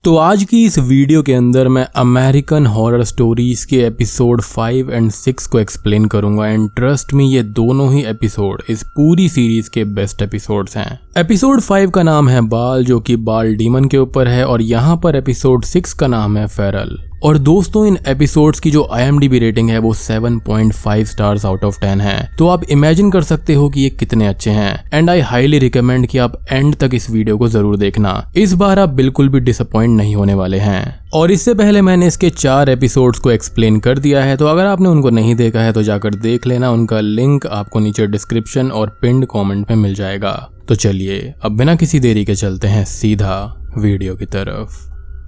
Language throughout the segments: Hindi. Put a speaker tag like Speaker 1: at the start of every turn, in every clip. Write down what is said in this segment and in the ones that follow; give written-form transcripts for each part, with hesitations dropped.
Speaker 1: तो आज की इस वीडियो के अंदर मैं अमेरिकन हॉरर स्टोरीज के एपिसोड 5 और 6 को एक्सप्लेन करूंगा एंड ट्रस्ट मी ये दोनों ही एपिसोड इस पूरी सीरीज के बेस्ट एपिसोड्स हैं। एपिसोड 5 का नाम है बाल, जो कि बाल डीमन के ऊपर है, और यहाँ पर एपिसोड 6 का नाम है फेरल। और दोस्तों इन एपिसोड्स की जो IMDb रेटिंग है वो 7.5 स्टार्स आउट ऑफ 10 है। तो आप इमेजिन कर सकते हो कि ये कितने अच्छे हैं एंड आई हाईली रिकमेंड कि आप एंड तक इस वीडियो को जरूर देखना। इस बार आप बिल्कुल भी डिसअपॉइंट नहीं होने वाले हैं। और इससे पहले मैंने इसके 4 एपिसोड्स को एक्सप्लेन कर दिया है, तो अगर आपने उनको नहीं देखा है तो जाकर देख लेना। उनका लिंक आपको नीचे डिस्क्रिप्शन और पिन्ड कमेंट में मिल जाएगा। तो चलिए अब बिना किसी देरी के चलते हैं सीधा वीडियो की तरफ।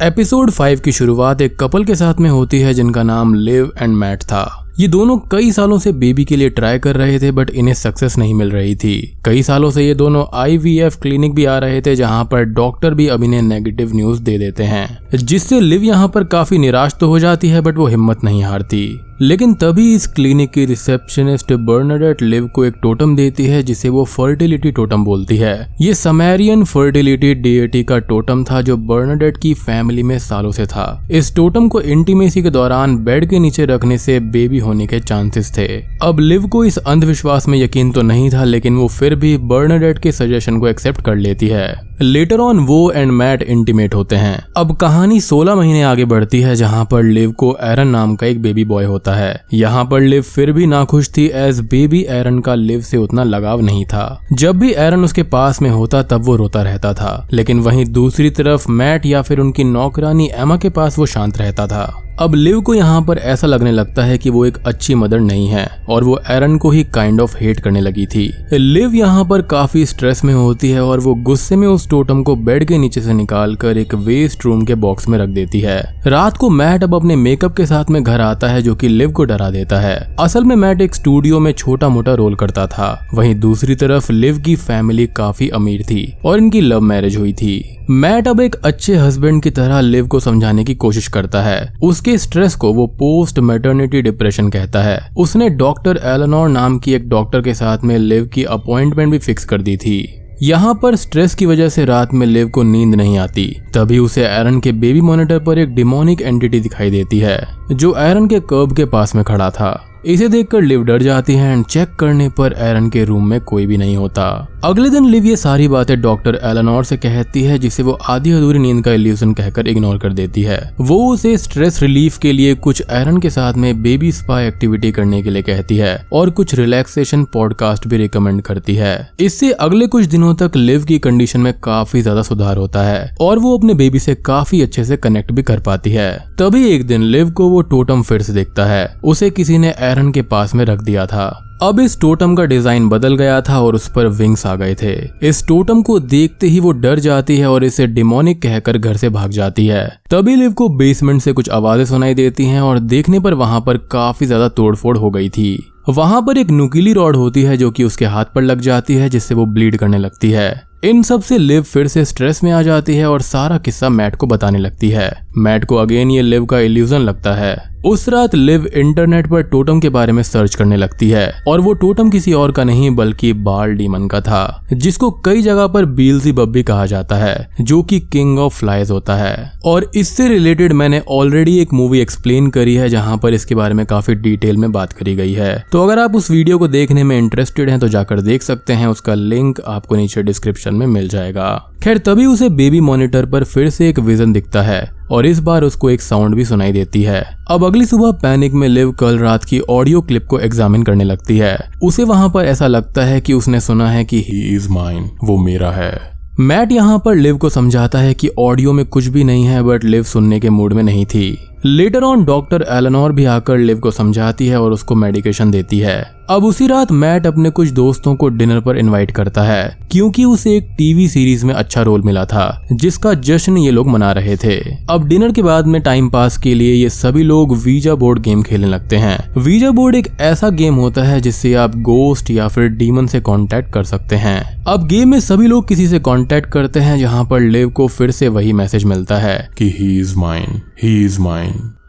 Speaker 1: एपिसोड 5 की शुरुआत एक कपल के साथ में होती है जिनका नाम लिव एंड मैट था। ये दोनों कई सालों से बेबी के लिए ट्राई कर रहे थे बट इन्हें सक्सेस नहीं मिल रही थी। कई सालों से ये दोनों IVF क्लिनिक भी आ रहे थे जहां पर डॉक्टर भी अब इन्हें नेगेटिव न्यूज दे देते हैं, जिससे लिव यहाँ पर काफी निराश तो हो जाती है बट वो हिम्मत नहीं हारती। लेकिन तभी इस क्लिनिक की रिसेप्शनिस्ट बर्नाडेट लिव को एक टोटम देती है जिसे वो फर्टिलिटी टोटम बोलती है। ये समैरियन फर्टिलिटी डीएटी का टोटम था जो बर्नाडेट की फैमिली में सालों से था। इस टोटम को इंटीमेसी के दौरान बेड के नीचे रखने से बेबी होने के चांसेस थे। अब लिव को इस अंधविश्वास में यकीन तो नहीं था, लेकिन वो फिर भी बर्नाडेट के सजेशन को एक्सेप्ट कर लेती है। लेटर ऑन वो एंड मैट इंटीमेट होते हैं। अब कहानी 16 महीने आगे बढ़ती है जहां पर लिव को एरन नाम का एक बेबी बॉय होता है। यहाँ पर लिव फिर भी नाखुश थी एज बेबी एरन का लिव से उतना लगाव नहीं था। जब भी एरन उसके पास में होता तब वो रोता रहता था, लेकिन वहीं दूसरी तरफ मैट या फिर उनकी नौकरानी एमा के पास वो शांत रहता था। अब लिव को यहाँ पर ऐसा लगने लगता है कि वो एक अच्छी मदर नहीं है और वो एरन को ही काइंड ऑफ हेट करने लगी थी। लिव यहाँ पर काफी स्ट्रेस में होती है और वो गुस्से में उस टोटम को बेड के नीचे से निकालकर एक वेस्ट रूम के बॉक्स में रख देती है। रात को मैट अब अपने मेकअप के साथ में घर आता है जो कि लिव को डरा देता है। असल में मैट एक स्टूडियो में छोटा मोटा रोल करता था। वहीं दूसरी तरफ लिव की फैमिली काफी अमीर थी और इनकी लव मैरिज हुई थी। मैट अब एक अच्छे हस्बैंड की तरह लिव को समझाने की कोशिश करता है। उसके स्ट्रेस को वो पोस्ट मैटरनिटी डिप्रेशन कहता है। उसने डॉक्टर एलेनोर नाम की एक डॉक्टर के साथ में लिव की अपॉइंटमेंट भी फिक्स कर दी थी। यहाँ पर स्ट्रेस की वजह से रात में लिव को नींद नहीं आती। तभी उसे एरन के बेबी मॉनिटर पर एक डिमोनिक एंटिटी दिखाई देती है जो एरन के कर्ब के पास में खड़ा था। इसे देखकर लिव डर जाती है एंड चेक करने पर एरन के रूम में कोई भी नहीं होता। अगले दिन लिव ये सारी बातें डॉक्टर एलेनोर से कहती है जिसे वो आधी अधूरी नींद का इल्यूजन कहकर इग्नोर कर देती है। वो उसे स्ट्रेस रिलीफ के लिए कुछ एरन के साथ में बेबी स्पा एक्टिविटी करने के लिए कहती है और कुछ रिलैक्सेशन पॉडकास्ट भी रिकमेंड करती है। इससे अगले कुछ दिनों तक लिव की कंडीशन में काफी ज्यादा सुधार होता है और वो अपने बेबी से काफी अच्छे से कनेक्ट भी कर पाती है। तभी एक दिन लिव को वो टोटम फिर से देखता है। उसे किसी ने एरन के पास में रख दिया था। अब इस टोटम का डिजाइन बदल गया था और उस पर विंग्स आ गए थे। इस टोटम को देखते ही वो डर जाती है और इसे डिमोनिक कहकर घर से भाग जाती है। तभी लिव को बेसमेंट से कुछ आवाजें सुनाई देती हैं और देखने पर वहां पर काफी ज्यादा तोड़फोड़ हो गई थी। वहां पर एक नुकीली रॉड होती है जो कि उसके हाथ पर लग जाती है जिससे वो ब्लीड करने लगती है। इन सब से लिव फिर से स्ट्रेस में आ जाती है और सारा किस्सा मैट को बताने लगती है। मैट को अगेन ये लिव का इल्यूजन लगता है। उस रात लिव इंटरनेट पर टोटम के बारे में सर्च करने लगती है और वो टोटम किसी और का नहीं बल्कि बाल डीमन का था, जिसको कई जगह पर बील्ज़ेबब भी कहा जाता है जो कि किंग ऑफ फ्लाइज होता है। और इससे रिलेटेड मैंने ऑलरेडी एक मूवी एक्सप्लेन करी है जहां पर इसके बारे में काफी डिटेल में बात करी गई है। तो अगर आप उस वीडियो को देखने में इंटरेस्टेड हैं तो जाकर देख सकते हैं। उसका लिंक आपको नीचे डिस्क्रिप्शन में मिल जाएगा। खैर तभी उसे बेबी मॉनिटर पर फिर से एक विजन दिखता है और इस बार उसको एक साउंड भी सुनाई देती है। अब अगली सुबह पैनिक में लिव कल रात की ऑडियो क्लिप को एग्जामिन करने लगती है। उसे वहां पर ऐसा लगता है कि उसने सुना है कि ही इज माइन, वो मेरा है। मैट यहाँ पर लिव को समझाता है कि ऑडियो में कुछ भी नहीं है बट लिव सुनने के मूड में नहीं थी। लेटर ऑन डॉक्टर एलेनोर भी आकर लिव को समझाती है और उसको मेडिकेशन देती है। अब उसी रात मैट अपने कुछ दोस्तों को डिनर पर इनवाइट करता है क्योंकि उसे एक टीवी सीरीज में अच्छा रोल मिला था जिसका जश्न ये लोग मना रहे थे। अब डिनर के बाद में टाइम पास के लिए ये सभी लोग वीजा बोर्ड गेम खेलने लगते हैं। वीजा बोर्ड एक ऐसा गेम होता है जिससे आप गोस्ट या फिर डीमन से कांटेक्ट कर सकते हैं। अब गेम में सभी लोग किसी से कांटेक्ट करते हैं जहां पर लिव को फिर से वही मैसेज मिलता है कि he is mine, he is mine.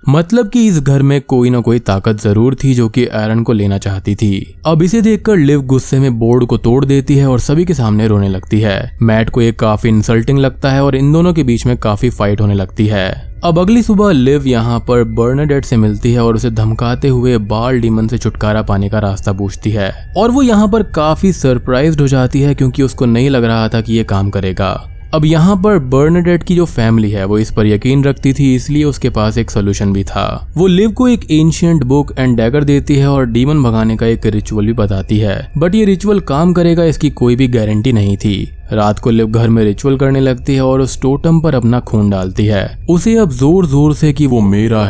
Speaker 1: मतलब कि इस घर में कोई ना कोई ताकत जरूर थी जो कि एरन को लेना चाहती थी। अब इसे देखकर लिव गुस्से में बोर्ड को तोड़ देती है और सभी के सामने रोने लगती है। मैट को ये काफी इंसल्टिंग लगता है और इन दोनों के बीच में काफी फाइट होने लगती है। अब अगली सुबह लिव यहाँ पर बर्नाडेट से मिलती है और उसे धमकाते हुए बाल डीमन से छुटकारा पाने का रास्ता पूछती है और वो यहाँ पर काफी सरप्राइज्ड हो जाती है क्योंकि उसको नहीं लग रहा था कि ये काम करेगा। अब यहाँ पर बर्नाडेट की जो फैमिली है वो इस पर यकीन रखती थी, इसलिए उसके पास एक सोल्यूशन भी था। वो लिव को एक एंशिएंट बुक एंड डैगर देती है और डीमन भगाने का एक रिचुअल भी बताती है, बट ये रिचुअल काम करेगा इसकी कोई भी गारंटी नहीं थी। रात को लिव घर में रिचुअल करने लगती है और उस टोटम पर अपना खून डालती है। उसे अब जोर जोर से कि वो मेरा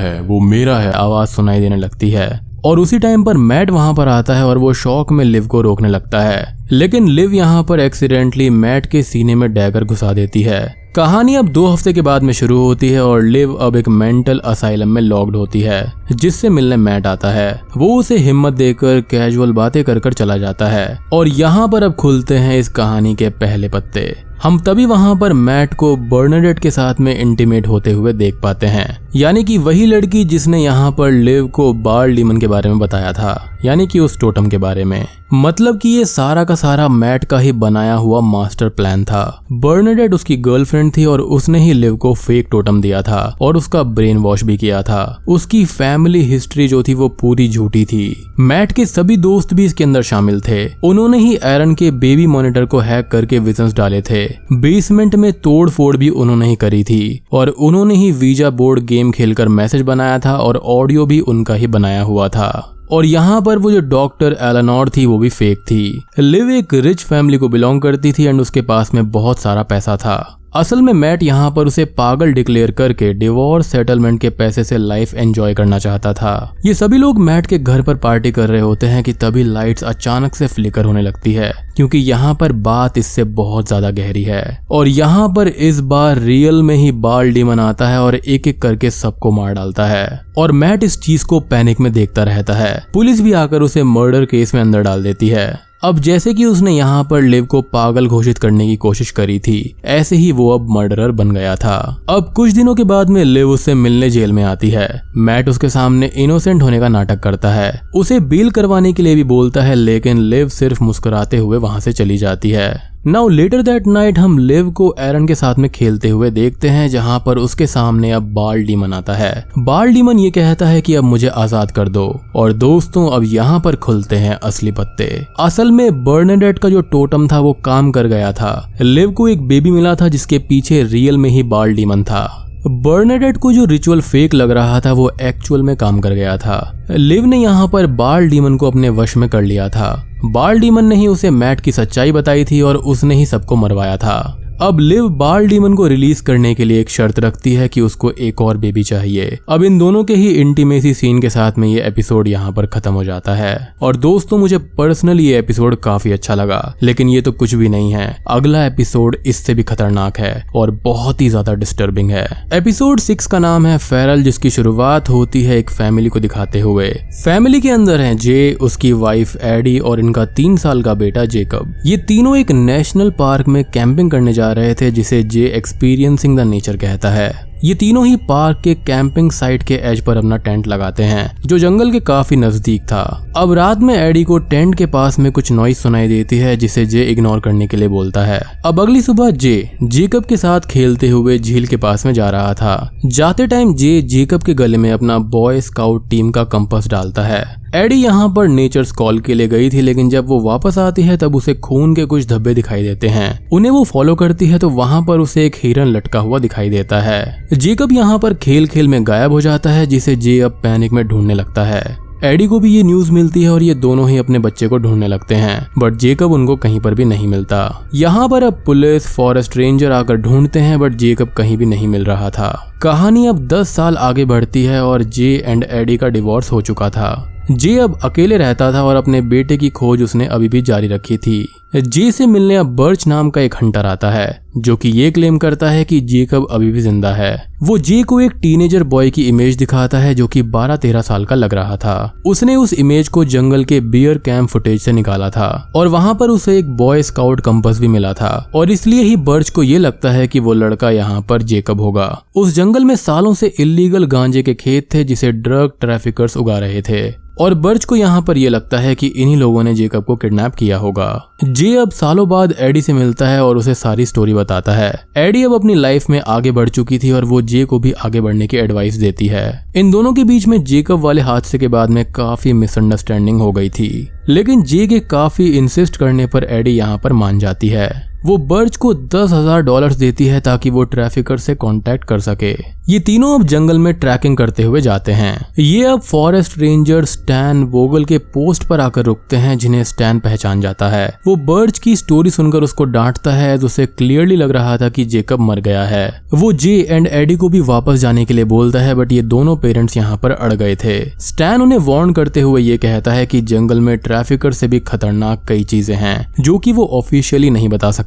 Speaker 1: है आवाज सुनाई देने लगती है और उसी टाइम पर मैट वहां पर आता है और वो शौक में लिव को रोकने लगता है, लेकिन लिव यहाँ पर एक्सीडेंटली मैट के सीने में डैगर घुसा देती है। कहानी अब 2 हफ्ते के बाद में शुरू होती है और लिव अब एक मेंटल असाइलम में लॉक्ड होती है, जिससे मिलने मैट आता है। वो उसे हिम्मत देकर कैजुअल बातें कर चला जाता है और यहाँ पर अब खुलते हैं इस कहानी के पहले पत्ते। हम तभी वहां पर मैट को बर्नाडेट के साथ में इंटीमेट होते हुए देख पाते हैं, यानी कि वही लड़की जिसने यहाँ पर लिव को बाल डीमन के बारे में बताया था, यानी कि उस टोटम के बारे में। मतलब कि ये सारा का सारा मैट का ही बनाया हुआ मास्टर प्लान था। बर्नाडेट उसकी गर्लफ्रेंड थी और उसने ही लिव को फेक टोटम दिया था और उसका ब्रेन वॉश भी किया था। उसकी फैमिली हिस्ट्री जो थी वो पूरी झूठी थी। मैट के सभी दोस्त भी इसके अंदर शामिल थे। उन्होंने ही एरन के बेबी मॉनिटर को हैक करके विजन्स डाले थे। बेसमेंट में तोड़ फोड़ भी उन्होंने ही करी थी और उन्होंने ही वीजा बोर्ड गेम खेलकर मैसेज बनाया था और ऑडियो भी उनका ही बनाया हुआ था। और यहाँ पर वो जो डॉक्टर एलेनोर थी वो भी फेक थी। लिव एक रिच फैमिली को बिलोंग करती थी एंड उसके पास में बहुत सारा पैसा था। असल में मैट यहाँ पर उसे पागल डिक्लेयर करके डिवोर्स सेटलमेंट के पैसे से लाइफ एंजॉय करना चाहता था। ये सभी लोग मैट के घर पर पार्टी कर रहे होते हैं कि तभी लाइट्स अचानक से फ्लिकर होने लगती है, क्योंकि यहाँ पर बात इससे बहुत ज्यादा गहरी है। और यहाँ पर इस बार रियल में ही बाल डीमन आता है और एक एक करके सबको मार डालता है और मैट इस चीज को पैनिक में देखता रहता है। पुलिस भी आकर उसे मर्डर केस में अंदर डाल देती है। अब जैसे कि उसने यहाँ पर लिव को पागल घोषित करने की कोशिश करी थी, ऐसे ही वो अब मर्डरर बन गया था। अब कुछ दिनों के बाद में लिव उससे मिलने जेल में आती है। मैट उसके सामने इनोसेंट होने का नाटक करता है, उसे बेल करवाने के लिए भी बोलता है, लेकिन लिव सिर्फ मुस्कुराते हुए वहां से चली जाती है। नाउ लेटर दैट नाइट हम लिव को एरन के साथ में खेलते हुए देखते हैं, जहां पर उसके सामने अब बाल डीमन आता है। बाल डीमन ये कहता है कि अब मुझे आजाद कर दो। और दोस्तों अब यहाँ पर खुलते हैं असली पत्ते। असल में बर्नाडेट का जो टोटम था वो काम कर गया था। लिव को एक बेबी मिला था जिसके पीछे रियल में ही बाल डीमन था। बर्नाडेट को जो रिचुअल फेक लग रहा था वो एक्चुअल में काम कर गया था। लिव ने यहाँ पर बाल डीमन को अपने वश में कर लिया था। बाल डीमन ने ही उसे मैट की सच्चाई बताई थी और उसने ही सबको मरवाया था। अब लिव बाल डीमन को रिलीज करने के लिए एक शर्त रखती है कि उसको एक और बेबी चाहिए। अब इन दोनों के ही इंटीमेसी सीन के साथ में ये एपिसोड यहाँ पर खत्म हो जाता है। और दोस्तों मुझे पर्सनली ये एपिसोड काफी अच्छा लगा, लेकिन ये तो कुछ भी नहीं है। अगला एपिसोड इससे भी खतरनाक है और बहुत ही ज्यादा डिस्टर्बिंग है। एपिसोड 6 का नाम है फेरल, जिसकी शुरुआत होती है एक फैमिली को दिखाते हुए। फैमिली के अंदर है जे, उसकी वाइफ एडी और इनका 3 साल का बेटा जेकब। ये तीनों एक नेशनल पार्क में कैंपिंग करने जा रहे थे, जिसे जे एक्सपीरियंसिंग द नेचर कहता है। ये तीनों ही पार्क के कैंपिंग साइट के एज पर अपना टेंट लगाते हैं, जो जंगल के काफी नजदीक था। अब रात में एडी को टेंट के पास में कुछ नॉइज सुनाई देती है, जिसे जे इग्नोर करने के लिए बोलता है। अब अगली सुबह जे जेकब के साथ खेलते हुए झील के पास में जा रहा था। जाते टाइम जे जेकब के गले में अपना बॉय स्काउट टीम का कंपास डालता है। एडी यहाँ पर नेचर्स कॉल के लिए गई थी, लेकिन जब वो वापस आती है तब उसे खून के कुछ धब्बे दिखाई देते हैं। उन्हें वो फॉलो करती है तो वहाँ पर उसे एक हिरन लटका हुआ दिखाई देता है। जेकब यहाँ पर खेल खेल में गायब हो जाता है, जिसे जे अब पैनिक में ढूंढने लगता है। एडी को भी ये न्यूज मिलती है और ये दोनों ही अपने बच्चे को ढूंढने लगते हैं, बट जेकब उनको कहीं पर भी नहीं मिलता। यहाँ पर अब पुलिस, फॉरेस्ट रेंजर आकर ढूंढते हैं, बट जेकब कहीं भी नहीं मिल रहा था। कहानी अब 10 साल आगे बढ़ती है और जे एंड एडी का डिवोर्स हो चुका था। जे अब अकेले रहता था और अपने बेटे की खोज उसने अभी भी जारी रखी थी। जे से मिलने अब बर्च नाम का एक हंटर आता है। जो कि ये क्लेम करता है कि जेकब अभी भी जिंदा है। वो जे को एक टीनेजर बॉय की इमेज दिखाता है जो कि 12-13 साल का लग रहा था। उसने उस इमेज को जंगल के बियर कैंप फुटेज से निकाला था और वहां पर उसे एक बॉय स्काउट कंपास भी मिला था और इसलिए ही बर्च को ये लगता है कि वो लड़का यहाँ पर जेकब होगा। उस जंगल में सालों से इल्लीगल गांजे के खेत थे जिसे ड्रग ट्रैफिकर्स उगा रहे थे और बर्च को यहाँ पर यह लगता है कि इन्हीं लोगों ने जेकब को किडनैप किया होगा। जे अब सालों बाद एडी से मिलता है और उसे सारी स्टोरी बताता है। एडी अब अपनी लाइफ में आगे बढ़ चुकी थी और वो जे को भी आगे बढ़ने की एडवाइस देती है। इन दोनों के बीच में जेकब वाले हादसे के बाद में काफी मिसअंडरस्टैंडिंग हो गई थी, लेकिन जे के काफी इंसिस्ट करने पर एडी यहाँ पर मान जाती है। वो बर्च को $10,000 देती है ताकि वो ट्रैफिकर से कांटेक्ट कर सके। ये तीनों अब जंगल में ट्रैकिंग करते हुए जाते हैं। ये अब फॉरेस्ट रेंजर स्टैन वोगल के पोस्ट पर आकर रुकते हैं जिन्हें स्टैन पहचान जाता है। वो बर्च की स्टोरी सुनकर उसको डांटता है तो उसे क्लियरली लग रहा था कि जेकब मर गया है। वो जे एंड एडी को भी वापस जाने के लिए बोलता है बट ये दोनों पेरेंट्स यहाँ पर अड़ गए थे। स्टैन उन्हें वार्न करते हुए ये कहता है कि जंगल में ट्रैफिकर से भी खतरनाक कई चीजें हैं जो कि वो ऑफिशियली नहीं बता सकता।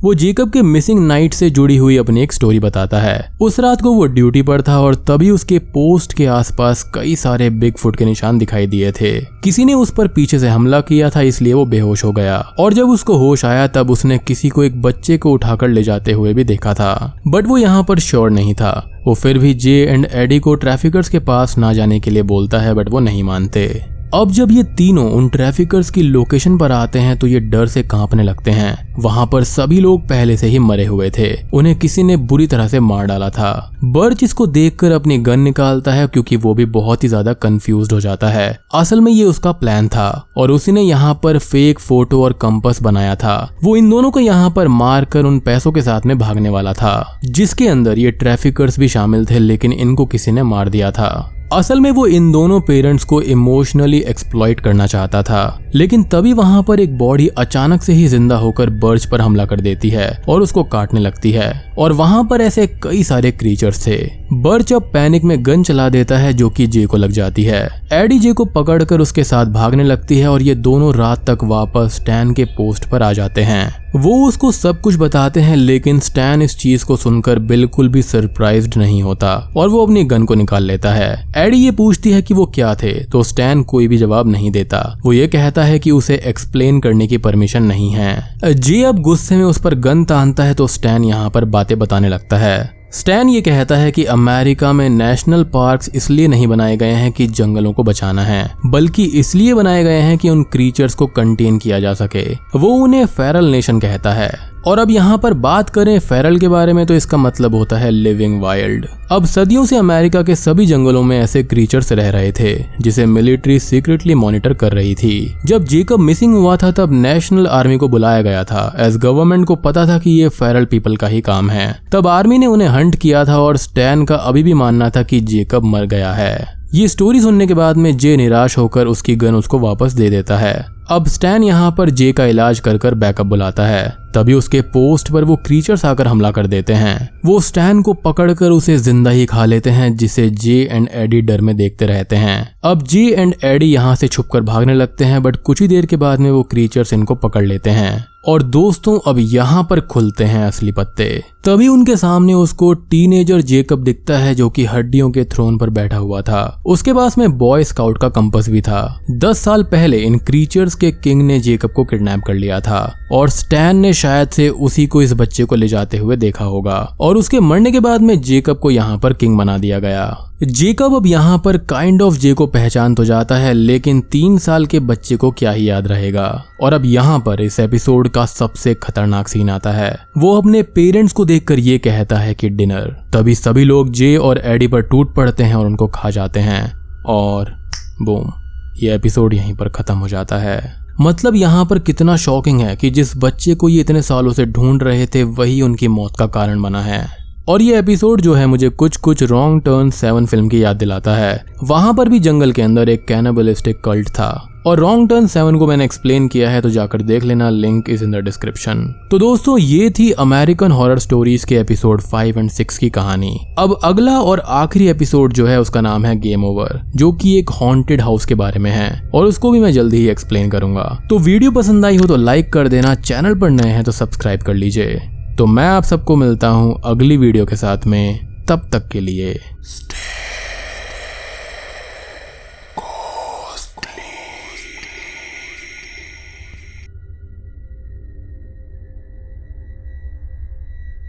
Speaker 1: वो जेकब के मिसिंग नाइट से जुड़ी हुई अपनी एक स्टोरी बताता है। उस रात को वो ड्यूटी पर था और तभी उसके पोस्ट के आसपास कई सारे बिग फुट के निशान दिखाई दिए थे। किसी ने उस पर पीछे से हमला किया था इसलिए वो बेहोश हो गया और जब उसको होश आया तब उसने किसी को एक बच्चे को उठाकर ले जाते हुए भी देखा था बट वो यहाँ पर श्योर नहीं था। वो फिर भी जे एंड एडी को ट्रैफिकर्स के पास ना जाने के लिए बोलता है बट वो नहीं मानते। अब जब ये तीनों उन ट्रैफिकर्स की लोकेशन पर आते हैं तो ये डर से कांपने लगते हैं। वहां पर सभी लोग पहले से ही मरे हुए थे, उन्हें किसी ने बुरी तरह से मार डाला था। बर्च इसको देखकर अपनी गन निकालता है क्योंकि वो भी बहुत ही ज्यादा कंफ्यूज्ड हो जाता है। असल में ये उसका प्लान था और उसी ने यहाँ पर फेक फोटो और कंपास बनाया था। वो इन दोनों को यहाँ पर मार कर उन पैसों के साथ में भागने वाला था जिसके अंदर ये ट्रैफिकर्स भी शामिल थे, लेकिन इनको किसी ने मार दिया था। असल में वो इन दोनों पेरेंट्स को इमोशनली एक्सप्लॉइट करना चाहता था, लेकिन तभी वहां पर एक बॉडी अचानक से ही जिंदा होकर बर्च पर हमला कर देती है और उसको काटने लगती है और वहां पर ऐसे कई सारे क्रीचर्स थे। बर्च अब पैनिक में गन चला देता है जो कि जे को लग जाती है। एडी जे को पकड़कर उसके साथ भागने लगती है और ये दोनों रात तक वापस स्टैन के पोस्ट पर आ जाते हैं। वो उसको सब कुछ बताते हैं लेकिन स्टैन इस चीज को सुनकर बिल्कुल भी सरप्राइज्ड नहीं होता और वो अपनी गन को निकाल लेता है। एडी ये पूछती है कि वो क्या थे तो स्टैन कोई भी जवाब नहीं देता। वो ये कहता है कि उसे एक्सप्लेन करने की परमिशन नहीं है। जे अब गुस्से में उस पर गन तानता है तो स्टैन यहाँ पर बातें बताने लगता है। स्टैन ये कहता है कि अमेरिका में नेशनल पार्क्स इसलिए नहीं बनाए गए हैं कि जंगलों को बचाना है, बल्कि इसलिए बनाए गए हैं कि उन क्रीचर्स को कंटेन किया जा सके। वो उन्हें फेरल नेशन कहता है। और अब यहाँ पर बात करें फेरल के बारे में तो इसका मतलब होता है लिविंग वाइल्ड। अब सदियों से अमेरिका के सभी जंगलों में ऐसे क्रीचर्स रह रहे थे जिसे मिलिट्री सीक्रेटली मॉनिटर कर रही थी। जब जेकब मिसिंग हुआ था तब नेशनल आर्मी को बुलाया गया था एज गवर्नमेंट को पता था कि ये फेरल पीपल का ही काम है। तब आर्मी ने उन्हें हंट किया था और स्टैन का अभी भी मानना था कि जेकब मर गया है। ये स्टोरी सुनने के बाद में जे निराश होकर उसकी गन उसको वापस दे देता है। अब स्टैन यहाँ पर जे का इलाज कर बैकअप बुलाता है। तभी उसके पोस्ट पर वो क्रीचर्स आकर हमला कर देते हैं। वो स्टैन को पकड़कर उसे जिंदा ही खा लेते हैं जिसे जे एंड एडी डर में देखते रहते हैं। अब जे एंड एडी यहाँ से छुपकर भागने लगते हैं बट कुछ ही देर के बाद में वो क्रीचर्स इनको पकड़ लेते हैं। और दोस्तों अब यहाँ पर खुलते हैं असली पत्ते। तभी उनके सामने उसको टीनेजर जेकब दिखता है जो कि हड्डियों के थ्रोन पर बैठा हुआ था। उसके पास में बॉय स्काउट का कंपास भी था। 10 साल पहले इन क्रीचर्स के किंग ने जेकब को किडनैप कर लिया था और स्टैन ने शायद से उसी को इस बच्चे को ले जाते हुए देखा होगा और उसके मरने के बाद में जेकब को यहाँ पर किंग बना दिया गया। जेकब अब यहाँ पर काइंड ऑफ जे को पहचान तो जाता है लेकिन 3 साल के बच्चे को क्या ही याद रहेगा। और अब यहाँ पर इस एपिसोड का सबसे खतरनाक सीन आता है। वो अपने पेरेंट्स को देखकर ये कहता है कि डिनर। तभी सभी लोग जे और एडी पर टूट पड़ते हैं और उनको खा जाते हैं और बूम, ये एपिसोड यहीं पर खत्म हो जाता है। मतलब यहाँ पर कितना शॉकिंग है कि जिस बच्चे को ये इतने सालों से ढूंढ रहे थे वही उनकी मौत का कारण बना है। और ये एपिसोड जो है मुझे कुछ रॉन्ग टर्न 7 फिल्म की याद दिलाता है। वहां पर भी जंगल के अंदर एक कैनिबलिस्टिक कल्ट था और रॉन्ग टर्न 7 को मैंने एक्सप्लेन किया है तो जाकर देख लेना, link is in the description. तो दोस्तों ये थी अमेरिकन हॉरर स्टोरीज के एपिसोड 5 और 6 की कहानी। अब अगला और आखिरी एपिसोड जो है उसका नाम है गेम ओवर, जो कि एक हॉन्टेड हाउस के बारे में है और उसको भी मैं जल्दी ही एक्सप्लेन करूंगा। तो वीडियो पसंद आई हो तो लाइक कर देना, चैनल पर नए हैं तो सब्सक्राइब कर लीजिए। तो मैं आप सबको मिलता हूँ अगली वीडियो के साथ में, तब तक के लिए स्टे